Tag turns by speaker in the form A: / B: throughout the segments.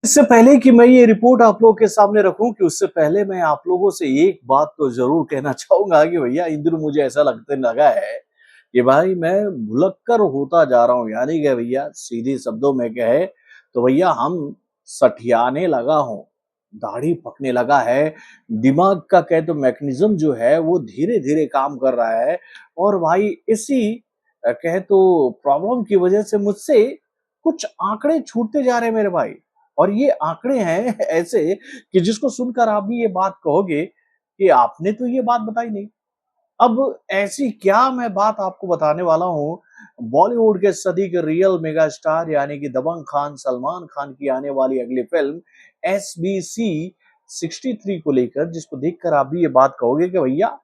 A: इससे पहले कि मैं ये रिपोर्ट आप लोगों के सामने रखूं कि उससे पहले मैं आप लोगों से एक बात तो जरूर कहना चाहूंगा कि भैया इन दिनों मुझे ऐसा लगने लगा है कि भाई मैं भुलक्कर होता जा रहा हूं। यानी कि भैया सीधे शब्दों में कहे तो भैया हम सठियाने लगा हूं, दाढ़ी पकने लगा है, दिमाग का कहे तो मैकेनिज्म जो है वो धीरे धीरे काम कर रहा है। और भाई इसी कहे तो प्रॉब्लम की वजह से मुझसे कुछ आंकड़े छूटते जा रहे हैं मेरे भाई। और ये आंकड़े हैं ऐसे कि जिसको सुनकर आप भी ये बात कहोगे कि आपने तो ये बात बताई नहीं। अब ऐसी क्या मैं बात आपको बताने वाला हूँ। बॉलीवुड के सदी के रियल मेगा स्टार यानी कि दबंग खान सलमान खान की आने वाली अगली फिल्म SBC 63 को लेकर, जिसको देखकर आप भी ये बात कहोगे कि भैया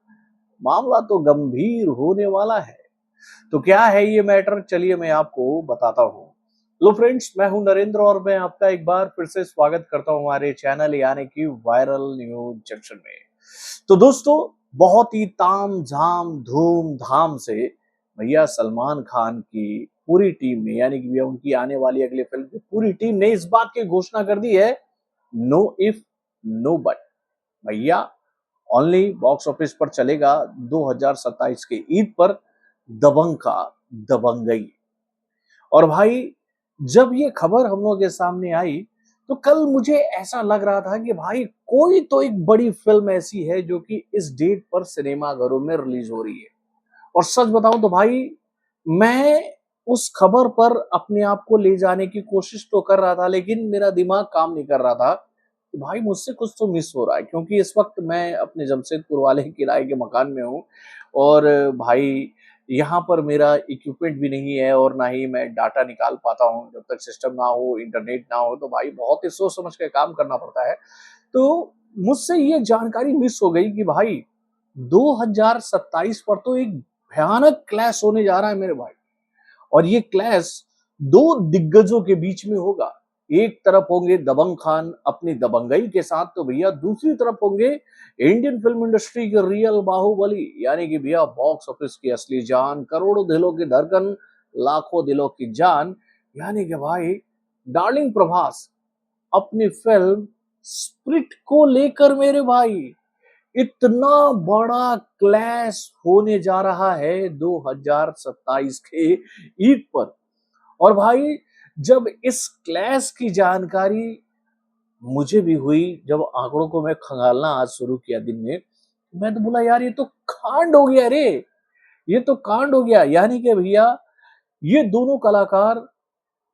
A: मामला तो गंभीर होने वाला है। तो क्या है ये मैटर, चलिए मैं आपको बताता हूँ। लो फ्रेंड्स, मैं हूं नरेंद्र और मैं आपका एक बार फिर से स्वागत करता हूं हमारे चैनल यानी कि वायरल न्यूज जंक्शन में। तो दोस्तों, बहुत ही ताम झाम धूम धाम से भैया सलमान खान की पूरी टीम ने यानी कि भैया उनकी आने वाली अगली फिल्म की पूरी टीम ने इस बात की घोषणा कर दी है, नो इफ नो बट, भैया ओनली बॉक्स ऑफिस पर चलेगा 2027 के ईद पर दबंग का दबंगई। और भाई जब ये खबर हम लोगों के सामने आई तो कल मुझे ऐसा लग रहा था कि भाई कोई तो एक बड़ी फिल्म ऐसी है जो कि इस डेट पर सिनेमाघरों में रिलीज हो रही है। और सच बताऊं तो भाई मैं उस खबर पर अपने आप को ले जाने की कोशिश तो कर रहा था, लेकिन मेरा दिमाग काम नहीं कर रहा था कि भाई मुझसे कुछ तो मिस हो रहा है, क्योंकि इस वक्त मैं अपने जमशेदपुर वाले किराए के मकान में हूँ। और भाई यहाँ पर मेरा इक्विपमेंट भी नहीं है और ना ही मैं डाटा निकाल पाता हूँ। जब तक सिस्टम ना हो, इंटरनेट ना हो, तो भाई बहुत ही सोच समझ के काम करना पड़ता है। तो मुझसे ये जानकारी मिस हो गई कि भाई 2027 पर तो एक भयानक क्लैश होने जा रहा है मेरे भाई। और ये क्लैश दो दिग्गजों के बीच में होगा। एक तरफ होंगे दबंग खान अपनी दबंगई के साथ, तो भैया दूसरी तरफ होंगे इंडियन फिल्म इंडस्ट्री के रियल बाहुबली यानी कि भैया बॉक्स ऑफिस की असली जान, करोड़ों दिलों की धड़कन, लाखों दिलों की जान, यानी कि भाई डार्लिंग प्रभास अपनी फिल्म स्प्रिट को लेकर मेरे भाई इतना बड़ा क्लैश होने जा रहा है 2027 के ईद पर। और भाई जब इस क्लैश की जानकारी मुझे भी हुई, जब आंकड़ों को मैं खंगालना आज शुरू किया दिन में, मैं तो बोला यार ये तो कांड हो गया रे, ये तो कांड हो गया। यानी कि भैया ये दोनों कलाकार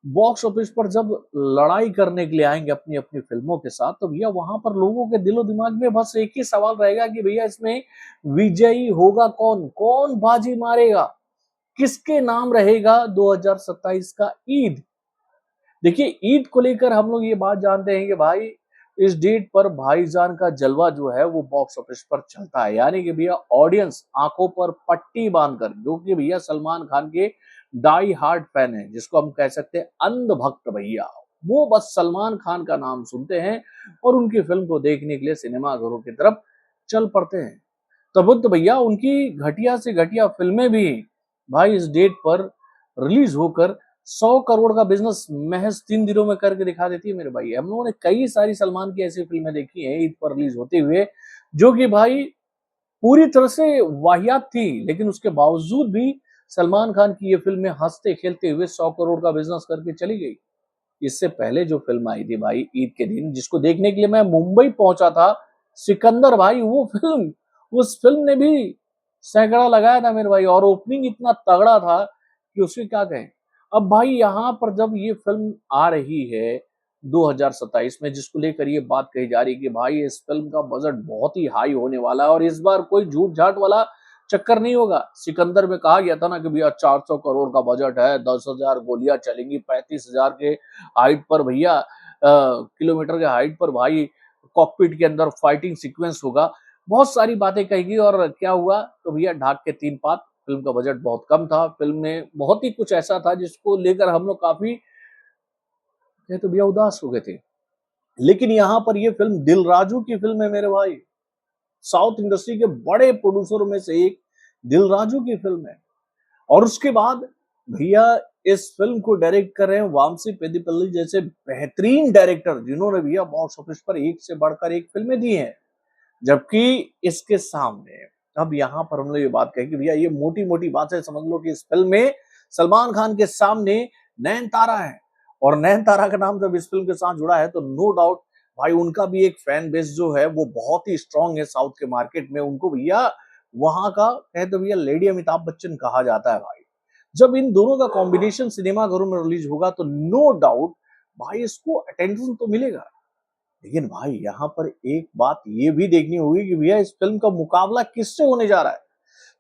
A: बॉक्स ऑफिस पर जब लड़ाई करने के लिए आएंगे अपनी अपनी फिल्मों के साथ, तो भैया वहां पर लोगों के दिलो दिमाग में बस एक ही सवाल रहेगा कि भैया इसमें विजयी होगा कौन, कौन बाजी मारेगा, किसके नाम रहेगा 2027 का ईद। देखिए ईद को लेकर हम लोग ये बात जानते हैं कि भाई इस डेट पर भाईजान का जलवा जो है वो बॉक्स ऑफिस पर चलता है। यानी कि भैया ऑडियंस आंखों पर पट्टी बांधकर, जो कि भैया सलमान खान के डाई हार्ड फैन है, जिसको हम कह सकते हैं अंध भक्त भैया, वो बस सलमान खान का नाम सुनते हैं और उनकी फिल्म को देखने के लिए सिनेमाघरों की तरफ चल पड़ते हैं। तब तो भैया उनकी घटिया से घटिया फिल्में भी भाई इस डेट पर रिलीज होकर 100 करोड़ का बिजनेस महज 3 दिनों में करके दिखा देती है मेरे भाई। हम लोगों ने कई सारी सलमान की ऐसी फिल्में देखी हैं ईद पर रिलीज होते हुए, जो कि भाई पूरी तरह से वाहियात थी, लेकिन उसके बावजूद भी सलमान खान की ये फिल्में हंसते खेलते हुए 100 करोड़ का बिजनेस करके चली गई। इससे पहले जो फिल्म आई थी भाई ईद के दिन, जिसको देखने के लिए मैं मुंबई पहुंचा था, सिकंदर भाई, वो फिल्म, उस फिल्म ने भी सैकड़ा लगाया था मेरे भाई, और ओपनिंग इतना तगड़ा था कि उसके क्या कहें। अब भाई यहाँ पर जब ये फिल्म आ रही है 2027 में, जिसको लेकर ये बात कही जा रही है कि भाई इस फिल्म का बजट बहुत ही हाई होने वाला है और इस बार कोई झूठ झाट वाला चक्कर नहीं होगा। सिकंदर में कहा गया था ना कि भैया 400 करोड़ का बजट है, 10,000 गोलियां चलेंगी, 35,000 के हाइट पर भैया, किलोमीटर के हाइट पर भाई कॉकपिट के अंदर फाइटिंग सीक्वेंस होगा, बहुत सारी बातें कहेगी। और क्या हुआ, तो भैया ढाक के तीन पात, फिल्म का बजट बहुत कम था, फिल्म में बहुत ही कुछ ऐसा था जिसको लेकर हम लोग काफी तो भैया उदास हो गए थे। लेकिन यहाँ पर ये फिल्म दिल राजू की फिल्म है मेरे भाई, साउथ इंडस्ट्री के बड़े प्रोड्यूसरों में से एक दिल राजू की फिल्म है। और उसके बाद भैया इस फिल्म को डायरेक्ट कर रहे हैं वामसी पेद्दीपल्ली जैसे बेहतरीन डायरेक्टर, जिन्होंने भैया बॉक्स ऑफिस पर एक से बढ़कर एक फिल्में दी हैं। जबकि इसके सामने अब यहाँ पर हम लोग ये बात कहें कि भैया ये मोटी मोटी बात है, समझ लो कि इस फिल्म में सलमान खान के सामने नयनतारा है, और नयनतारा का नाम जब इस फिल्म के साथ जुड़ा है तो नो डाउट भाई उनका भी एक फैन बेस जो है वो बहुत ही स्ट्रांग है साउथ के मार्केट में। उनको भैया वहां का कहे तो भैया लेडी अमिताभ बच्चन कहा जाता है भाई। जब इन दोनों का कॉम्बिनेशन सिनेमा घरों में रिलीज होगा तो नो डाउट भाई इसको अटेंशन तो मिलेगा। लेकिन भाई यहाँ पर एक बात ये भी देखनी होगी कि भैया इस फिल्म का मुकाबला किससे होने जा रहा है।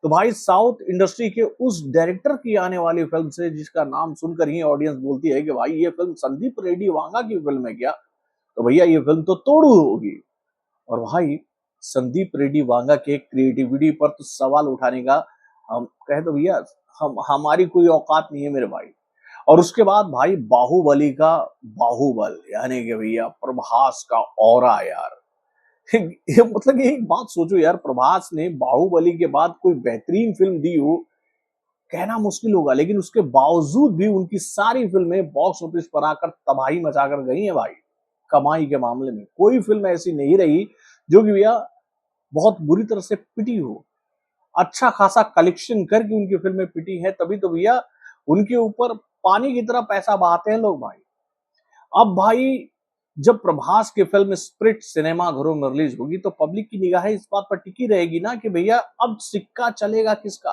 A: तो भाई साउथ इंडस्ट्री के उस डायरेक्टर की आने वाली फिल्म से जिसका नाम सुनकर ही ऑडियंस बोलती है कि भाई ये फिल्म संदीप रेड्डी वांगा की फिल्म है क्या, तो भैया ये फिल्म तो तोड़ू होगी। और भाई संदीप रेड्डी वांगा के क्रिएटिविटी पर तो सवाल उठाने का हम कहे तो भैया हम हमारी कोई औकात नहीं है मेरे भाई। और उसके बाद भाई बाहुबली का बाहुबल यानी कि भैया प्रभास का ऑरा यार ये मतलब एक बात सोचो यार, प्रभास ने बाहुबली के बाद कोई बेहतरीन फिल्म दी हो कहना मुश्किल होगा, लेकिन उसके बावजूद भी उनकी सारी फिल्में बॉक्स ऑफिस पर आकर तबाही मचाकर गई हैं भाई। कमाई के मामले में कोई फिल्म ऐसी नहीं रही जो कि भैया बहुत बुरी तरह से पिटी हो। अच्छा खासा कलेक्शन करके उनकी फिल्में पिटी है, तभी तो भैया उनके ऊपर पानी की तरह पैसा बहाते हैं लोग भाई। अब भाई जब प्रभास की फिल्म स्प्रिट सिनेमा घरों में रिलीज होगी तो पब्लिक की निगाहें इस बात पर टिकी रहेगी ना कि भैया अब सिक्का चलेगा किसका।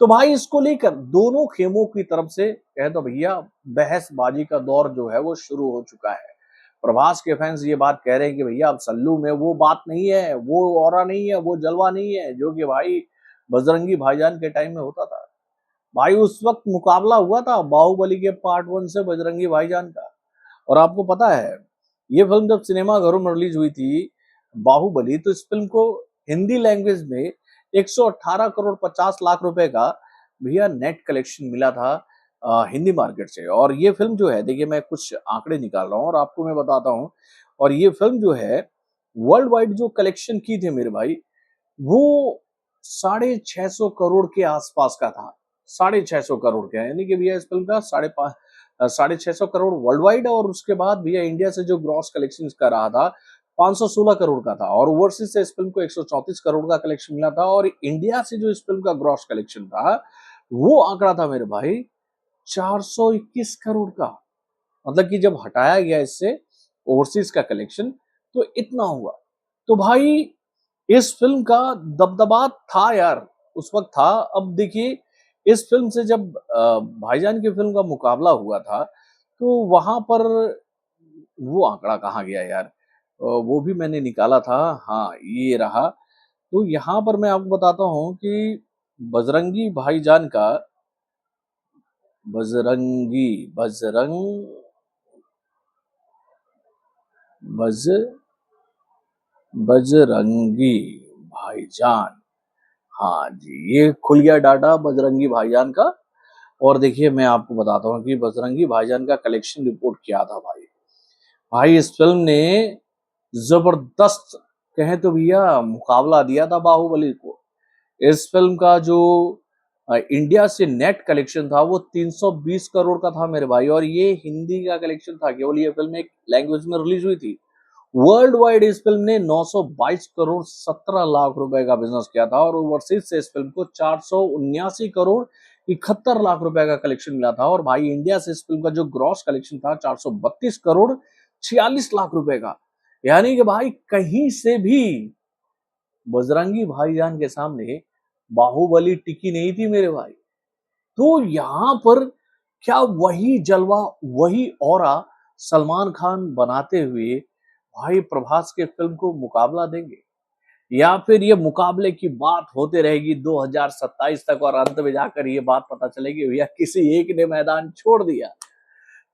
A: तो भाई इसको लेकर दोनों खेमों की तरफ से कह दो भैया बहसबाजी का दौर जो है वो शुरू हो चुका है। प्रभास के फैंस ये बात कह रहे हैं कि भैया अब सल्लू में वो बात नहीं है, वो ऑरा नहीं है, वो जलवा नहीं है जो कि भाई बजरंगी भाईजान के टाइम में होता था। भाई उस वक्त मुकाबला हुआ था बाहुबली के पार्ट 1 से बजरंगी भाईजान का। और आपको पता है ये फिल्म जब सिनेमा घरों में रिलीज हुई थी बाहुबली, तो इस फिल्म को हिंदी लैंग्वेज में 118 करोड़ 50 लाख रुपए का भैया नेट कलेक्शन मिला था हिंदी मार्केट से। और ये फिल्म जो है देखिए मैं कुछ आंकड़े निकाल रहा हूँ और आपको मैं बताता हूँ। और ये फिल्म जो है वर्ल्ड वाइड जो कलेक्शन की थी मेरे भाई वो 650 करोड़ के आसपास का था। 650 करोड़ का यानी कि भैया इस फिल्म का 650 करोड़ वर्ल्ड वाइड, और उसके बाद भैया इंडिया से जो ग्रॉस कलेक्शन का रहा था 516 करोड़ का था, और ओवरसीज से इस फिल्म को 134 करोड़ का कलेक्शन मिला था। और इंडिया से जो इस फिल्म का ग्रॉस कलेक्शन था वो आंकड़ा था मेरे भाई 421 करोड़ का। मतलब कि जब हटाया गया इससे ओवरसीज का कलेक्शन तो इतना हुआ। तो भाई इस फिल्म का दबदबा था यार उस वक्त था। अब देखिए इस फिल्म से जब भाईजान की फिल्म का मुकाबला हुआ था तो वहां पर वो आंकड़ा कहाँ गया यार, वो भी मैंने निकाला था। हाँ ये रहा। तो यहाँ पर मैं आपको बताता हूँ कि बजरंगी भाईजान का बजरंगी बजरंग बज बजरंगी भाईजान, हाँ जी ये खुल गया डाटा बजरंगी भाईजान का। और देखिए मैं आपको बताता हूँ कि बजरंगी भाईजान का कलेक्शन रिपोर्ट क्या था भाई। भाई इस फिल्म ने जबरदस्त कहें तो भैया मुकाबला दिया था बाहुबली को। इस फिल्म का जो इंडिया से नेट कलेक्शन था वो 320 करोड़ का था मेरे भाई, और ये हिंदी का कलेक्शन था, केवल ये फिल्म एक लैंग्वेज में रिलीज हुई थी। वर्ल्ड वाइड इस फिल्म ने 922 करोड़ 17 लाख रुपए का बिजनेस किया था, और ओवरसीज से इस फिल्म को 479 करोड़ 71 लाख रुपए का कलेक्शन मिला था। और भाई इंडिया से इस फिल्म का जो ग्रॉस कलेक्शन था 432 करोड़ 46 लाख रुपए का। यानी कि भाई कहीं से भी बजरंगी भाईजान के सामने बाहुबली टिकी नहीं थी मेरे भाई। तो यहां पर क्या वही जलवा वही ऑरा सलमान खान बनाते हुए भाई प्रभास के फिल्म को मुकाबला देंगे, या फिर ये मुकाबले की बात होते रहेगी 2027 तक और अंत में जाकर ये बात पता चलेगी भैया किसी एक ने मैदान छोड़ दिया।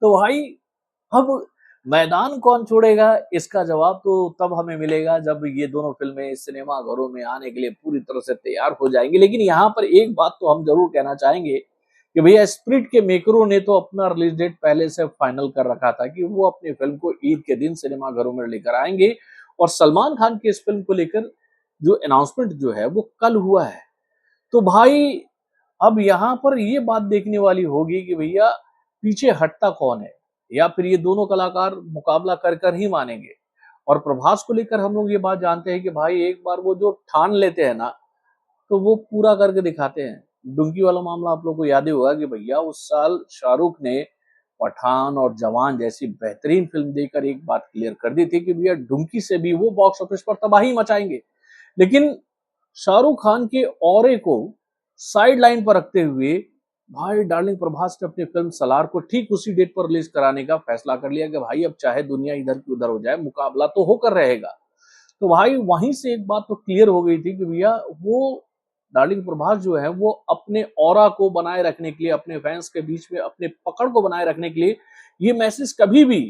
A: तो भाई अब मैदान कौन छोड़ेगा इसका जवाब तो तब हमें मिलेगा जब ये दोनों फिल्में सिनेमा घरों में आने के लिए पूरी तरह से तैयार हो जाएंगी। लेकिन यहाँ पर एक बात तो हम जरूर कहना चाहेंगे कि भैया स्प्रिट के मेकरों ने तो अपना रिलीज डेट पहले से फाइनल कर रखा था कि वो अपनी फिल्म को ईद के दिन सिनेमा घरों में लेकर आएंगे, और सलमान खान की इस फिल्म को लेकर जो अनाउंसमेंट जो है वो कल हुआ है। तो भाई अब यहाँ पर ये बात देखने वाली होगी कि भैया पीछे हटता कौन है, या फिर ये दोनों कलाकार मुकाबला कर कर ही मानेंगे। और प्रभास को लेकर हम लोग ये बात जानते हैं कि भाई एक बार वो जो ठान लेते हैं ना, तो वो पूरा करके दिखाते हैं। डुंकी वाला मामला आप लोगों को याद ही होगा कि भैया उस साल शाहरुख ने पठान और जवान जैसी बेहतरीन फिल्म देकर एक बात क्लियर कर दी थी कि भैया डुंकी से भी वो बॉक्स ऑफिस पर तबाही मचाएंगे। लेकिन शाहरुख खान के ऑरे को साइड लाइन पर रखते हुए भाई डार्लिंग प्रभास ने अपनी फिल्म सलार को ठीक उसी डेट पर रिलीज कराने का फैसला कर लिया कि भाई अब चाहे दुनिया इधर की उधर हो जाए, मुकाबला तो होकर रहेगा। तो भाई वहीं से एक बात तो क्लियर हो गई थी कि भैया वो डार्लिंग प्रभास जो है वो अपने ऑरा को बनाए रखने के लिए, अपने फैंस के बीच में अपने पकड़ को बनाए रखने के लिए ये मैसेज कभी भी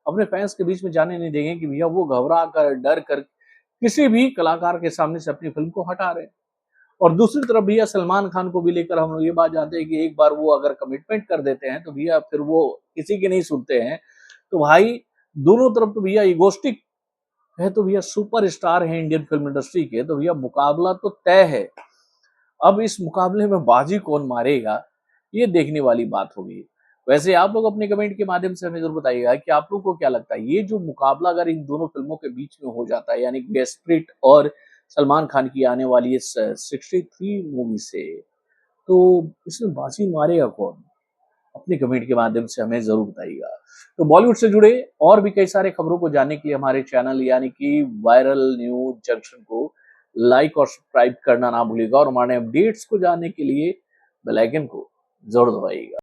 A: अपने फैंस के बीच में जाने नहीं देंगे कि भैया वो घबरा कर डर कर किसी भी कलाकार के सामने से अपनी फिल्म को हटा रहे हैं। और दूसरी तरफ भैया सलमान खान को भी लेकर हम लोग ये बात जानते हैं कि एक बार वो अगर कमिटमेंट कर देते हैं तो भैया फिर वो किसी की नहीं सुनते हैं। तो भाई दोनों तरफ तो भैया इगोस्टिक है, तो भैया सुपर स्टार है इंडियन फिल्म इंडस्ट्री के, तो भैया मुकाबला तो तय है। अब इस मुकाबले में बाजी कौन मारेगा, ये देखने वाली बात होगी। वैसे आप लोग अपने कमेंट के माध्यम से हमें जरूर बताइएगा कि आप लोग को क्या लगता है, ये जो मुकाबला अगर इन दोनों फिल्मों के बीच में हो जाता है, यानी कि स्प्रिट और सलमान खान की आने वाली इस 63 मूवी से, तो इसमें बाजी मारेगा कौन? अपने कमेंट के माध्यम से हमें जरूर बताइएगा। तो बॉलीवुड से जुड़े और भी कई सारे खबरों को जानने के लिए हमारे चैनल यानी कि वायरल न्यूज जंक्शन को लाइक और सब्सक्राइब करना ना भूलिएगा, और हमारे अपडेट्स को जानने के लिए बेल आइकन को जरूर दबाइएगा।